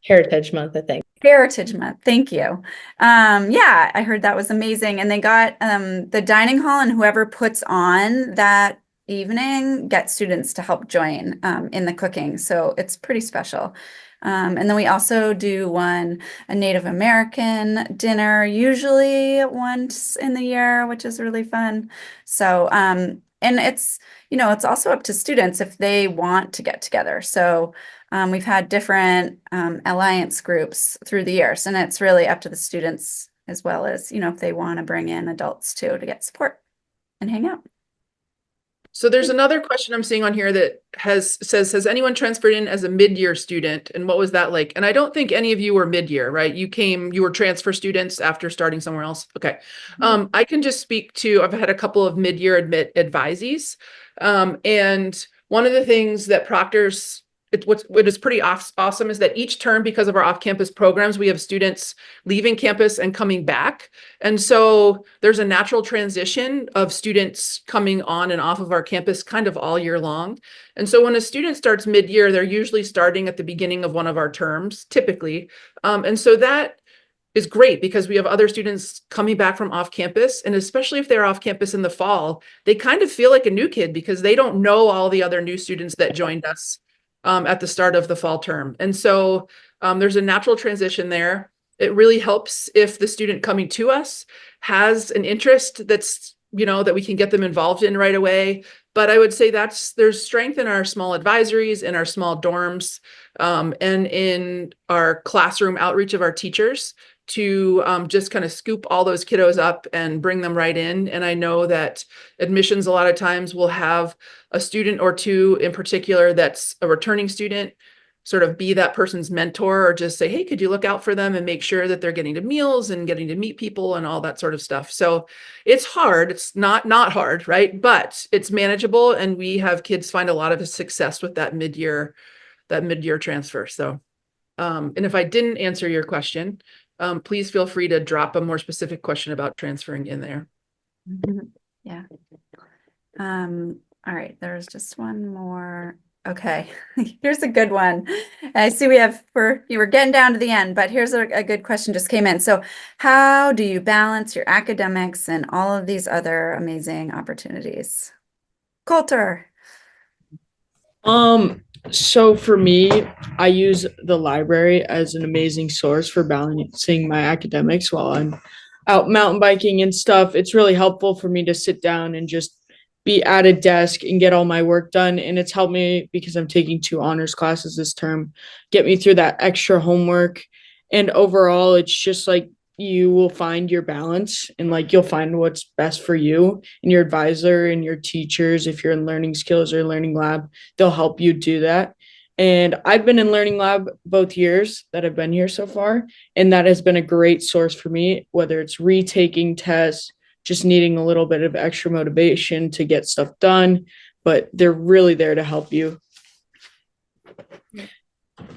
Heritage Month, I think. Heritage Month. Thank you. Yeah, I heard that was amazing. And they got the dining hall, and whoever puts on that evening get students to help join in the cooking. So it's pretty special. And then we also do a Native American dinner, usually once in the year, which is really fun. So, and it's, it's also up to students if they want to get together. So we've had different alliance groups through the years, and it's really up to the students as well as, if they want to bring in adults too to get support and hang out. So there's another question I'm seeing on here that says, has anyone transferred in as a mid-year student? And what was that like? And I don't think any of you were mid-year, right? You were transfer students after starting somewhere else. Okay. I can just speak to, I've had a couple of mid-year advisees. And one of the things that Proctor's what is pretty awesome is that each term, because of our off-campus programs, we have students leaving campus and coming back. And so there's a natural transition of students coming on and off of our campus kind of all year long. And so when a student starts mid-year, they're usually starting at the beginning of one of our terms, typically. And so that is great because we have other students coming back from off campus. And especially if they're off campus in the fall, they kind of feel like a new kid because they don't know all the other new students that joined us at the start of the fall term. And so there's a natural transition there. It really helps if the student coming to us has an interest that's, that we can get them involved in right away. But I would say there's strength in our small advisories, in our small dorms, and in our classroom outreach of our teachers to just kind of scoop all those kiddos up and bring them right in. And I know that admissions a lot of times will have a student or two in particular that's a returning student, sort of be that person's mentor, or just say, hey, could you look out for them and make sure that they're getting to meals and getting to meet people and all that sort of stuff. So it's hard. It's not hard, right? But it's manageable. And we have kids find a lot of success with that mid-year transfer. So, and if I didn't answer your question, please feel free to drop a more specific question about transferring in there. Yeah. All right, there's just one more. Okay, here's a good one. I see you were getting down to the end, but here's a good question just came in. So how do you balance your academics and all of these other amazing opportunities? Coulter. So for me, I use the library as an amazing source for balancing my academics while I'm out mountain biking and stuff. It's really helpful for me to sit down and just be at a desk and get all my work done. And it's helped me because I'm taking 2 honors classes this term, get me through that extra homework. And overall, it's just like you will find your balance and like you'll find what's best for you and your advisor and your teachers. If you're in learning skills or learning lab, they'll help you do that. And I've been in learning lab both years that I've been here so far. And that has been a great source for me, whether it's retaking tests, just needing a little bit of extra motivation to get stuff done, but they're really there to help you.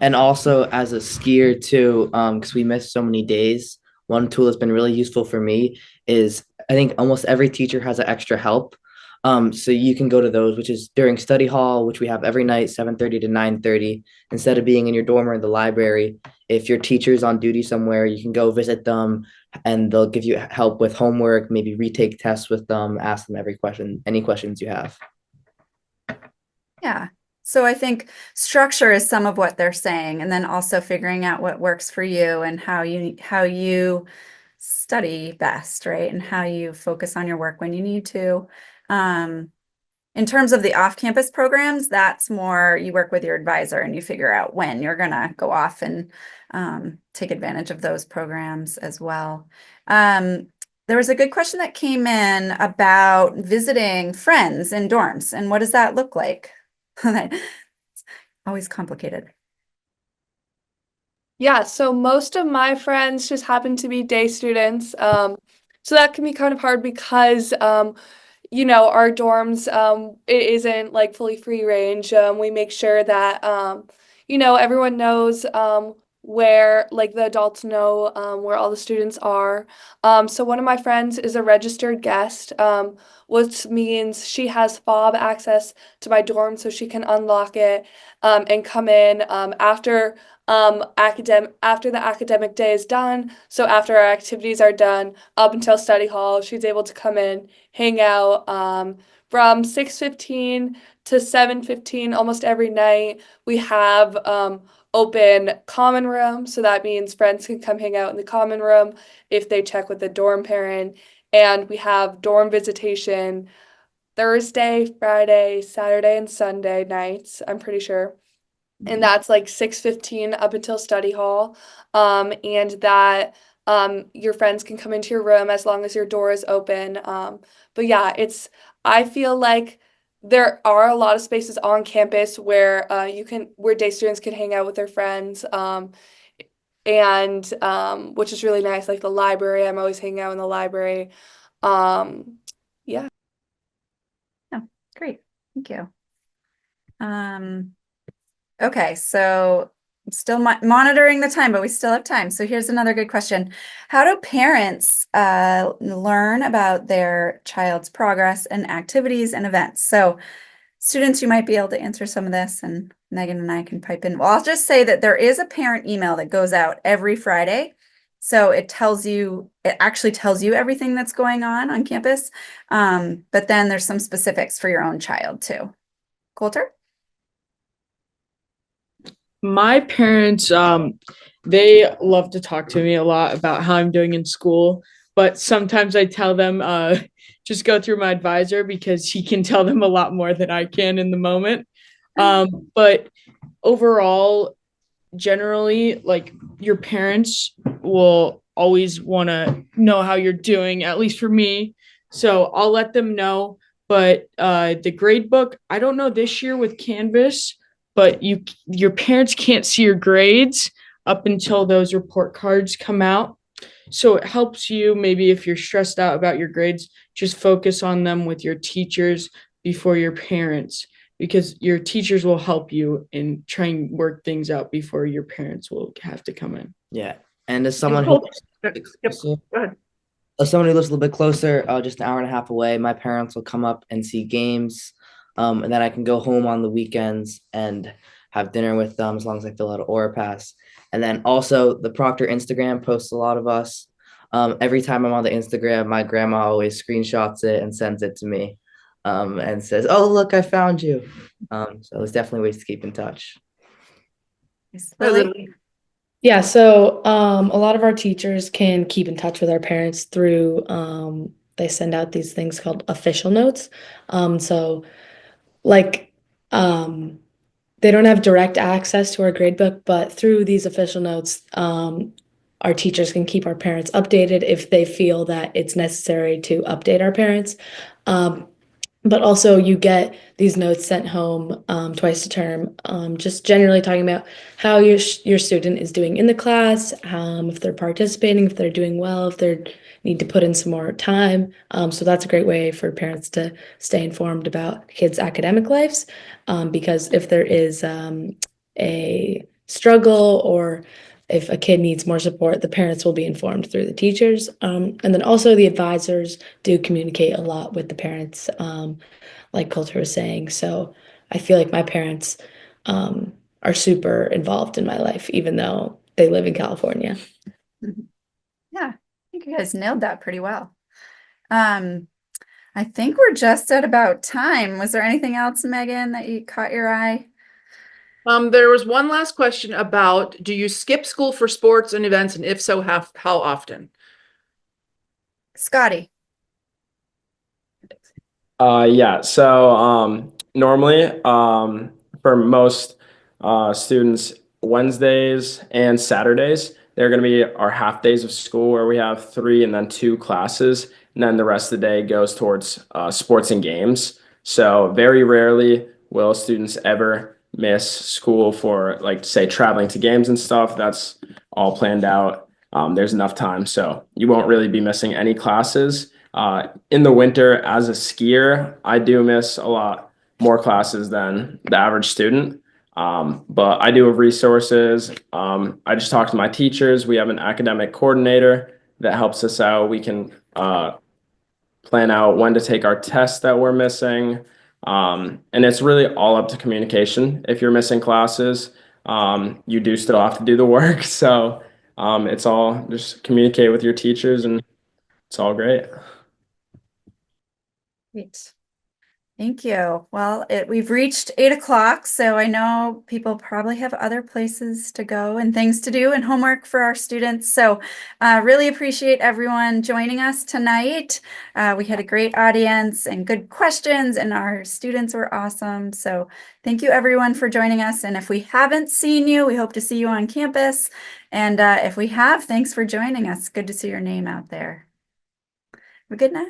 And also as a skier too, because we miss so many days, one tool that's been really useful for me is I think almost every teacher has an extra help. So you can go to those, which is during study hall, which we have every night, 7:30 to 9:30, instead of being in your dorm or in the library. If your teacher's on duty somewhere, you can go visit them and they'll give you help with homework, maybe retake tests with them, ask them any questions you have. Yeah. So I think structure is some of what they're saying, and then also figuring out what works for you and how you study best, right? And how you focus on your work when you need to. In terms of the off-campus programs, that's more you work with your advisor and you figure out when you're gonna go off and take advantage of those programs as well. There was a good question that came in about visiting friends in dorms, and what does that look like? It's always complicated. Yeah, so most of my friends just happen to be day students. So that can be kind of hard because our dorms it isn't like fully free range. We make sure that everyone knows where like the adults know where all the students are. So one of my friends is a registered guest, which means she has fob access to my dorm so she can unlock it and come in after the academic day is done. So after our activities are done, up until study hall, she's able to come in, hang out from 6:15 to 7:15 almost every night. We have open common room, so that means friends can come hang out in the common room if they check with the dorm parent. And we have dorm visitation Thursday, Friday, Saturday, and Sunday nights, I'm pretty sure. And that's like 6:15 up until study hall. And that your friends can come into your room as long as your door is open. But yeah, I feel like there are a lot of spaces on campus where where day students can hang out with their friends. And which is really nice, like the library. I'm always hanging out in the library. Yeah. Oh, great. Thank you. Okay, so I'm still monitoring the time, but we still have time. So here's another good question. How do parents learn about their child's progress and activities and events? So students, you might be able to answer some of this, and Megan and I can pipe in. Well, I'll just say that there is a parent email that goes out every Friday. So it actually tells you everything that's going on campus. But then there's some specifics for your own child too. Coulter? My parents, they love to talk to me a lot about how I'm doing in school, but sometimes I tell them, just go through my advisor because he can tell them a lot more than I can in the moment. But overall, generally, like your parents will always want to know how you're doing, at least for me. So I'll let them know. But the grade book, I don't know this year with Canvas, but your parents can't see your grades up until those report cards come out. So it helps you maybe if you're stressed out about your grades, just focus on them with your teachers before your parents because your teachers will help you and try and work things out before your parents will have to come in. Yeah. And as someone who Go ahead. as someone who lives a little bit closer, just an hour and a half away, my parents will come up and see games. And then I can go home on the weekends and have dinner with them as long as I fill out an Aura pass. And then also the Proctor Instagram posts a lot of us. Every time I'm on the Instagram, my grandma always screenshots it and sends it to me, and says, "Oh, look, I found you." So it's definitely ways to keep in touch. Lily? Yeah, so a lot of our teachers can keep in touch with our parents through they send out these things called official notes. So like they don't have direct access to our gradebook, but through these official notes, our teachers can keep our parents updated if they feel that it's necessary to update our parents. But also you get these notes sent home twice a term, just generally talking about how your student is doing in the class, if they're participating, if they're doing well, if they need to put in some more time. So that's a great way for parents to stay informed about kids' academic lives, because if there is a struggle or if a kid needs more support, the parents will be informed through the teachers. And then also the advisors do communicate a lot with the parents, like Coulter was saying. So I feel like my parents are super involved in my life, even though they live in California. Yeah, I think you guys nailed that pretty well. I think we're just at about time. Was there anything else, Megan, that you caught your eye? There was one last question about, do you skip school for sports and events? And if so, how often? Scotty? Yeah, so normally for most students, Wednesdays and Saturdays, they're going to be our half days of school where we have 3 and then 2 classes. And then the rest of the day goes towards sports and games. So very rarely will students ever miss school for, like, say, traveling to games and stuff. That's all planned out. There's enough time. So you won't really be missing any classes. In the winter, as a skier, I do miss a lot more classes than the average student. But I do have resources. I just talked to my teachers. We have an academic coordinator that helps us out. We can plan out when to take our tests that we're missing. And it's really all up to communication. If you're missing classes, you do still have to do the work. So it's all just communicate with your teachers and it's all great. Great. Thank you. Well, we've reached 8 o'clock, so I know people probably have other places to go and things to do and homework for our students. So really appreciate everyone joining us tonight. We had a great audience and good questions, and our students were awesome. So thank you everyone for joining us. And if we haven't seen you, we hope to see you on campus. And if we have, thanks for joining us. Good to see your name out there. Have a good night.